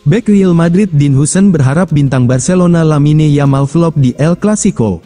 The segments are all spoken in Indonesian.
Bek Real Madrid Dean Huijsen berharap bintang Barcelona Lamine Yamal flop di El Clasico.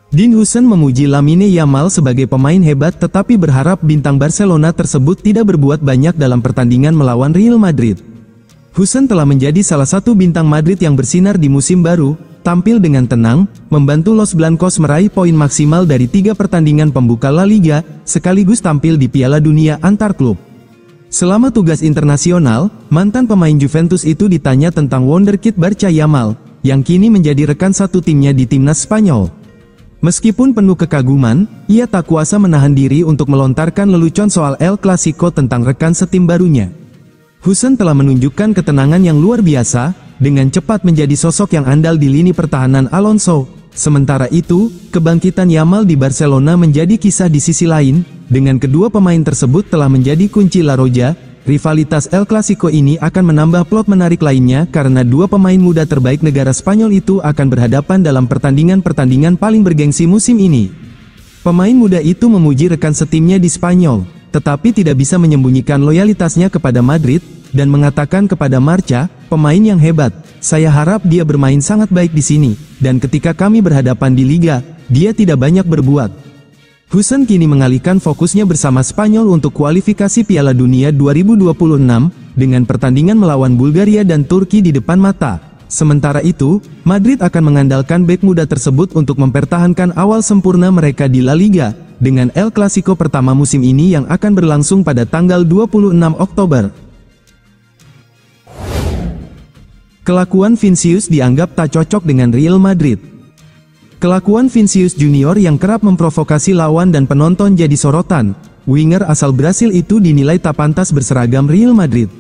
Dean Huijsen memuji Lamine Yamal sebagai pemain hebat tetapi berharap bintang Barcelona tersebut tidak berbuat banyak dalam pertandingan melawan Real Madrid. Huijsen telah menjadi salah satu bintang Madrid yang bersinar di musim baru, tampil dengan tenang, membantu Los Blancos meraih poin maksimal dari 3 pertandingan pembuka La Liga, sekaligus tampil di Piala Dunia antar klub. Selama tugas internasional, mantan pemain Juventus itu ditanya tentang wonderkid Barca Yamal, yang kini menjadi rekan satu timnya di timnas Spanyol. Meskipun penuh kekaguman, ia tak kuasa menahan diri untuk melontarkan lelucon soal El Clasico tentang rekan setim barunya. Huijsen telah menunjukkan ketenangan yang luar biasa, dengan cepat menjadi sosok yang andal di lini pertahanan Alonso. Sementara itu, kebangkitan Yamal di Barcelona menjadi kisah di sisi lain, dengan kedua pemain tersebut telah menjadi kunci La Roja. Rivalitas El Clasico ini akan menambah plot menarik lainnya karena dua pemain muda terbaik negara Spanyol itu akan berhadapan dalam pertandingan-pertandingan paling bergengsi musim ini. Pemain muda itu memuji rekan setimnya di Spanyol, tetapi tidak bisa menyembunyikan loyalitasnya kepada Madrid, dan mengatakan kepada Marca, pemain yang hebat, saya harap dia bermain sangat baik di sini, dan ketika kami berhadapan di Liga, dia tidak banyak berbuat. Huijsen kini mengalihkan fokusnya bersama Spanyol untuk kualifikasi Piala Dunia 2026, dengan pertandingan melawan Bulgaria dan Turki di depan mata. Sementara itu, Madrid akan mengandalkan bek muda tersebut untuk mempertahankan awal sempurna mereka di La Liga, dengan El Clasico pertama musim ini yang akan berlangsung pada tanggal 26 Oktober. Kelakuan Vinicius dianggap tak cocok dengan Real Madrid. Kelakuan Vinicius Junior yang kerap memprovokasi lawan dan penonton jadi sorotan. Winger asal Brasil itu dinilai tak pantas berseragam Real Madrid.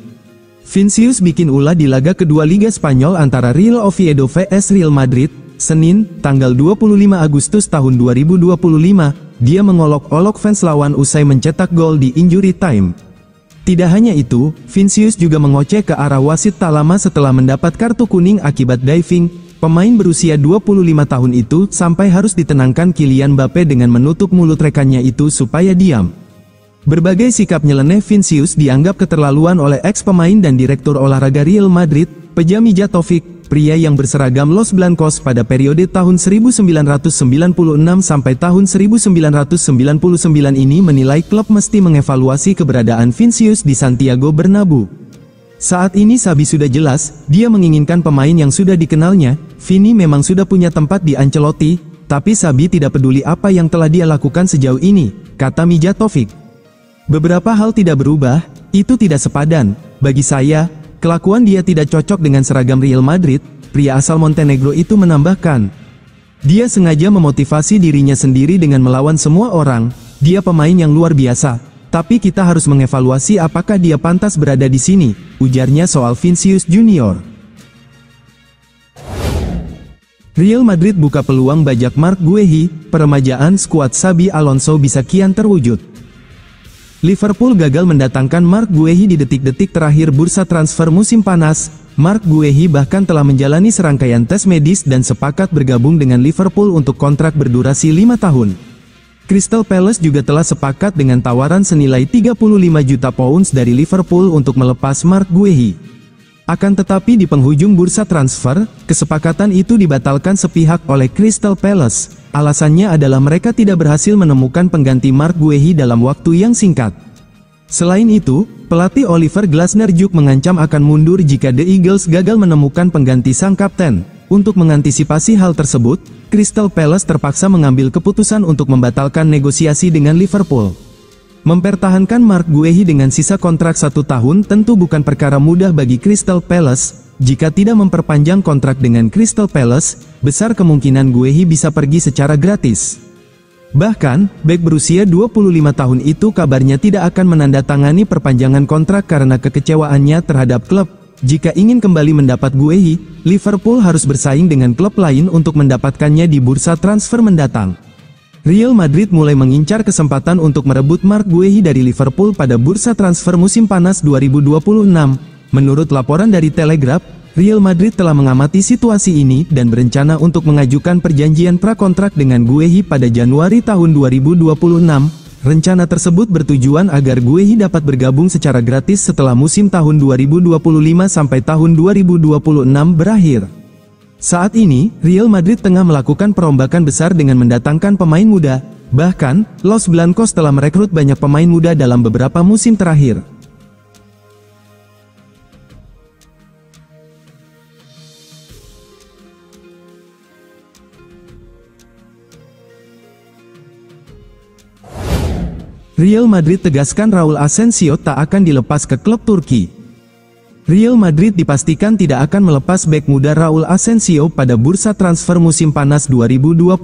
Vinicius bikin ulah di laga kedua Liga Spanyol antara Real Oviedo vs Real Madrid, Senin, tanggal 25 Agustus tahun 2025. Dia mengolok-olok fans lawan usai mencetak gol di injury time. Tidak hanya itu, Vinicius juga mengoceh ke arah wasit tak lama setelah mendapat kartu kuning akibat diving. Pemain berusia 25 tahun itu sampai harus ditenangkan Kylian Mbappe dengan menutup mulut rekannya itu supaya diam. Berbagai sikap nyeleneh Vinicius dianggap keterlaluan oleh ex-pemain dan direktur olahraga Real Madrid, Peja Mijatovic, pria yang berseragam Los Blancos pada periode tahun 1996 sampai tahun 1999 ini menilai klub mesti mengevaluasi keberadaan Vinicius di Santiago Bernabeu. Saat ini Xabi sudah jelas, dia menginginkan pemain yang sudah dikenalnya. Vini memang sudah punya tempat di Ancelotti, tapi Xabi tidak peduli apa yang telah dia lakukan sejauh ini, kata Mijatovic. Beberapa hal tidak berubah, itu tidak sepadan. Bagi saya, kelakuan dia tidak cocok dengan seragam Real Madrid, pria asal Montenegro itu menambahkan. Dia sengaja memotivasi dirinya sendiri dengan melawan semua orang, dia pemain yang luar biasa. Tapi kita harus mengevaluasi apakah dia pantas berada di sini, ujarnya soal Vinicius Junior. Real Madrid buka peluang bajak Marc Guehi, peremajaan skuad Xabi Alonso bisa kian terwujud. Liverpool gagal mendatangkan Marc Guehi di detik-detik terakhir bursa transfer musim panas. Marc Guehi bahkan telah menjalani serangkaian tes medis dan sepakat bergabung dengan Liverpool untuk kontrak berdurasi 5 tahun. Crystal Palace juga telah sepakat dengan tawaran senilai 35 juta pounds dari Liverpool untuk melepas Marc Guehi. Akan tetapi di penghujung bursa transfer, kesepakatan itu dibatalkan sepihak oleh Crystal Palace. Alasannya adalah mereka tidak berhasil menemukan pengganti Marc Guehi dalam waktu yang singkat. Selain itu, pelatih Oliver Glasner-Juk mengancam akan mundur jika The Eagles gagal menemukan pengganti sang kapten. Untuk mengantisipasi hal tersebut, Crystal Palace terpaksa mengambil keputusan untuk membatalkan negosiasi dengan Liverpool. Mempertahankan Marc Guehi dengan sisa kontrak 1 tahun tentu bukan perkara mudah bagi Crystal Palace. Jika tidak memperpanjang kontrak dengan Crystal Palace, besar kemungkinan Guehi bisa pergi secara gratis. Bahkan, bek berusia 25 tahun itu kabarnya tidak akan menandatangani perpanjangan kontrak karena kekecewaannya terhadap klub. Jika ingin kembali mendapat Guehi, Liverpool harus bersaing dengan klub lain untuk mendapatkannya di bursa transfer mendatang. Real Madrid mulai mengincar kesempatan untuk merebut Marc Guehi dari Liverpool pada bursa transfer musim panas 2026. Menurut laporan dari Telegraph, Real Madrid telah mengamati situasi ini dan berencana untuk mengajukan perjanjian prakontrak dengan Guehi pada Januari tahun 2026. Rencana tersebut bertujuan agar Guehi dapat bergabung secara gratis setelah musim tahun 2025 sampai tahun 2026 berakhir. Saat ini, Real Madrid tengah melakukan perombakan besar dengan mendatangkan pemain muda. Bahkan, Los Blancos telah merekrut banyak pemain muda dalam beberapa musim terakhir. Real Madrid tegaskan Raul Asensio tak akan dilepas ke klub Turki. Real Madrid dipastikan tidak akan melepas bek muda Raul Asensio pada bursa transfer musim panas 2025.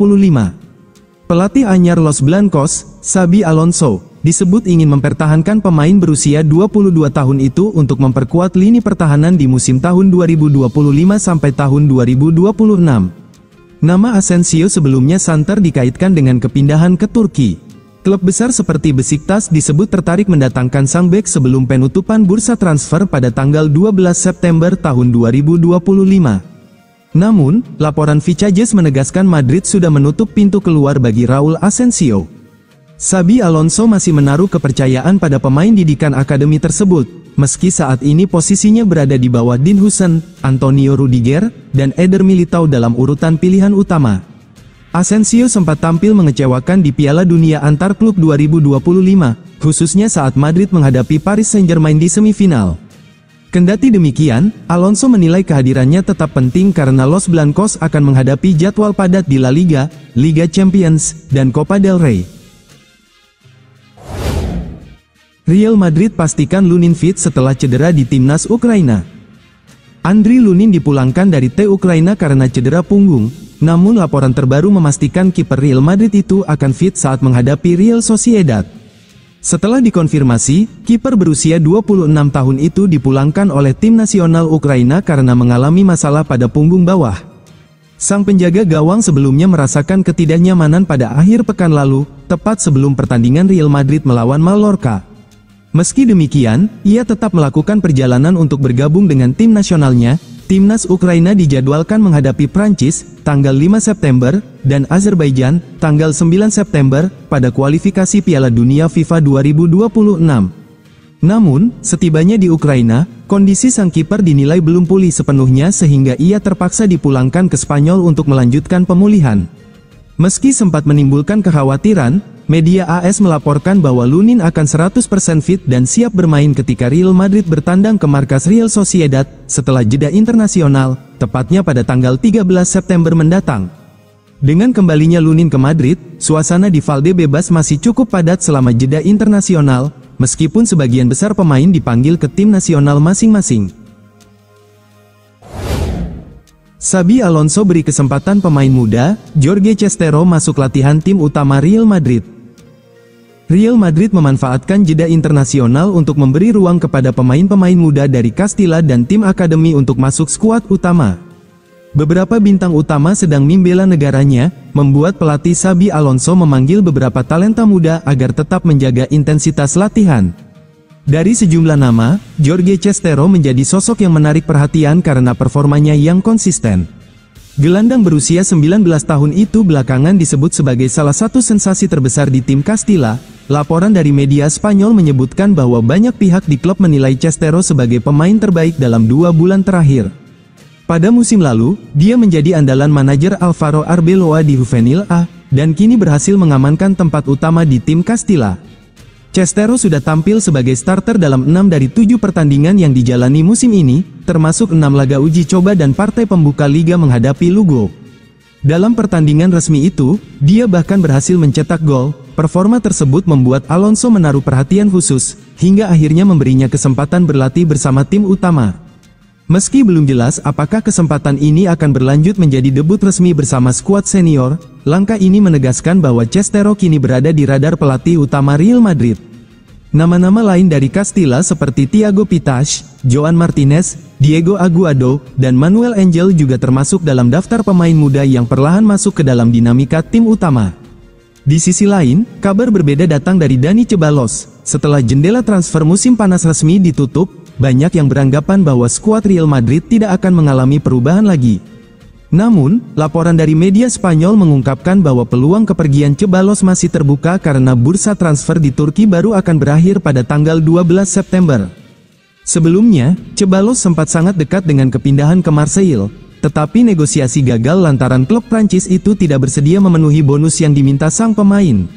Pelatih anyar Los Blancos, Xabi Alonso, disebut ingin mempertahankan pemain berusia 22 tahun itu untuk memperkuat lini pertahanan di musim tahun 2025 sampai tahun 2026. Nama Asensio sebelumnya santer dikaitkan dengan kepindahan ke Turki. Klub besar seperti Besiktas disebut tertarik mendatangkan sang bek sebelum penutupan bursa transfer pada tanggal 12 September tahun 2025. Namun, laporan Vicajes menegaskan Madrid sudah menutup pintu keluar bagi Raul Asensio. Xabi Alonso masih menaruh kepercayaan pada pemain didikan akademi tersebut, meski saat ini posisinya berada di bawah Dean Huijsen, Antonio Rudiger, dan Eder Militao dalam urutan pilihan utama. Asensio sempat tampil mengecewakan di Piala Dunia Antar Klub 2025, khususnya saat Madrid menghadapi Paris Saint-Germain di semifinal. Kendati demikian, Alonso menilai kehadirannya tetap penting karena Los Blancos akan menghadapi jadwal padat di La Liga, Liga Champions, dan Copa del Rey. Real Madrid pastikan Lunin fit setelah cedera di timnas Ukraina. Andriy Lunin dipulangkan dari T Ukraina karena cedera punggung. Namun laporan terbaru memastikan kiper Real Madrid itu akan fit saat menghadapi Real Sociedad. Setelah dikonfirmasi, kiper berusia 26 tahun itu dipulangkan oleh tim nasional Ukraina karena mengalami masalah pada punggung bawah. Sang penjaga gawang sebelumnya merasakan ketidaknyamanan pada akhir pekan lalu, tepat sebelum pertandingan Real Madrid melawan Mallorca. Meski demikian, ia tetap melakukan perjalanan untuk bergabung dengan tim nasionalnya. Timnas Ukraina dijadwalkan menghadapi Prancis, tanggal 5 September, dan Azerbaijan, tanggal 9 September, pada kualifikasi Piala Dunia FIFA 2026. Namun, setibanya di Ukraina, kondisi sang kiper dinilai belum pulih sepenuhnya sehingga ia terpaksa dipulangkan ke Spanyol untuk melanjutkan pemulihan. Meski sempat menimbulkan kekhawatiran, media AS melaporkan bahwa Lunin akan 100% fit dan siap bermain ketika Real Madrid bertandang ke markas Real Sociedad, setelah jeda internasional, tepatnya pada tanggal 13 September mendatang. Dengan kembalinya Lunin ke Madrid, suasana di Valdebebas masih cukup padat selama jeda internasional, meskipun sebagian besar pemain dipanggil ke tim nasional masing-masing. Xabi Alonso beri kesempatan pemain muda, Jorge Chestero masuk latihan tim utama Real Madrid. Real Madrid memanfaatkan jeda internasional untuk memberi ruang kepada pemain-pemain muda dari Castilla dan tim akademi untuk masuk skuad utama. Beberapa bintang utama sedang membela negaranya, membuat pelatih Xabi Alonso memanggil beberapa talenta muda agar tetap menjaga intensitas latihan. Dari sejumlah nama, Jorge Chestero menjadi sosok yang menarik perhatian karena performanya yang konsisten. Gelandang berusia 19 tahun itu belakangan disebut sebagai salah satu sensasi terbesar di tim Castilla. Laporan dari media Spanyol menyebutkan bahwa banyak pihak di klub menilai Chestero sebagai pemain terbaik dalam 2 bulan terakhir. Pada musim lalu, dia menjadi andalan manajer Alvaro Arbeloa di Juvenil A, dan kini berhasil mengamankan tempat utama di tim Castilla. Chestero sudah tampil sebagai starter dalam 6 dari 7 pertandingan yang dijalani musim ini, termasuk 6 laga uji coba dan partai pembuka liga menghadapi Lugo. Dalam pertandingan resmi itu, dia bahkan berhasil mencetak gol. Performa tersebut membuat Alonso menaruh perhatian khusus, hingga akhirnya memberinya kesempatan berlatih bersama tim utama. Meski belum jelas apakah kesempatan ini akan berlanjut menjadi debut resmi bersama skuad senior, langkah ini menegaskan bahwa Chestero kini berada di radar pelatih utama Real Madrid. Nama-nama lain dari Castilla seperti Thiago Pitache, Joan Martinez, Diego Aguado, dan Manuel Angel juga termasuk dalam daftar pemain muda yang perlahan masuk ke dalam dinamika tim utama. Di sisi lain, kabar berbeda datang dari Dani Ceballos. Setelah jendela transfer musim panas resmi ditutup, banyak yang beranggapan bahwa skuad Real Madrid tidak akan mengalami perubahan lagi. Namun, laporan dari media Spanyol mengungkapkan bahwa peluang kepergian Ceballos masih terbuka karena bursa transfer di Turki baru akan berakhir pada tanggal 12 September. Sebelumnya, Ceballos sempat sangat dekat dengan kepindahan ke Marseille, tetapi negosiasi gagal lantaran klub Prancis itu tidak bersedia memenuhi bonus yang diminta sang pemain.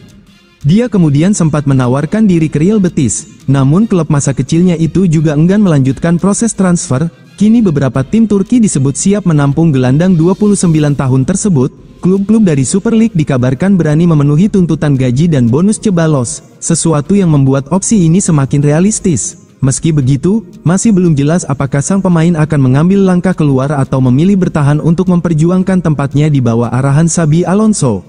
Dia kemudian sempat menawarkan diri ke Real Betis, namun klub masa kecilnya itu juga enggan melanjutkan proses transfer. Kini beberapa tim Turki disebut siap menampung gelandang 29 tahun tersebut. Klub-klub dari Super League dikabarkan berani memenuhi tuntutan gaji dan bonus Ceballos, sesuatu yang membuat opsi ini semakin realistis. Meski begitu, masih belum jelas apakah sang pemain akan mengambil langkah keluar atau memilih bertahan untuk memperjuangkan tempatnya di bawah arahan Xabi Alonso.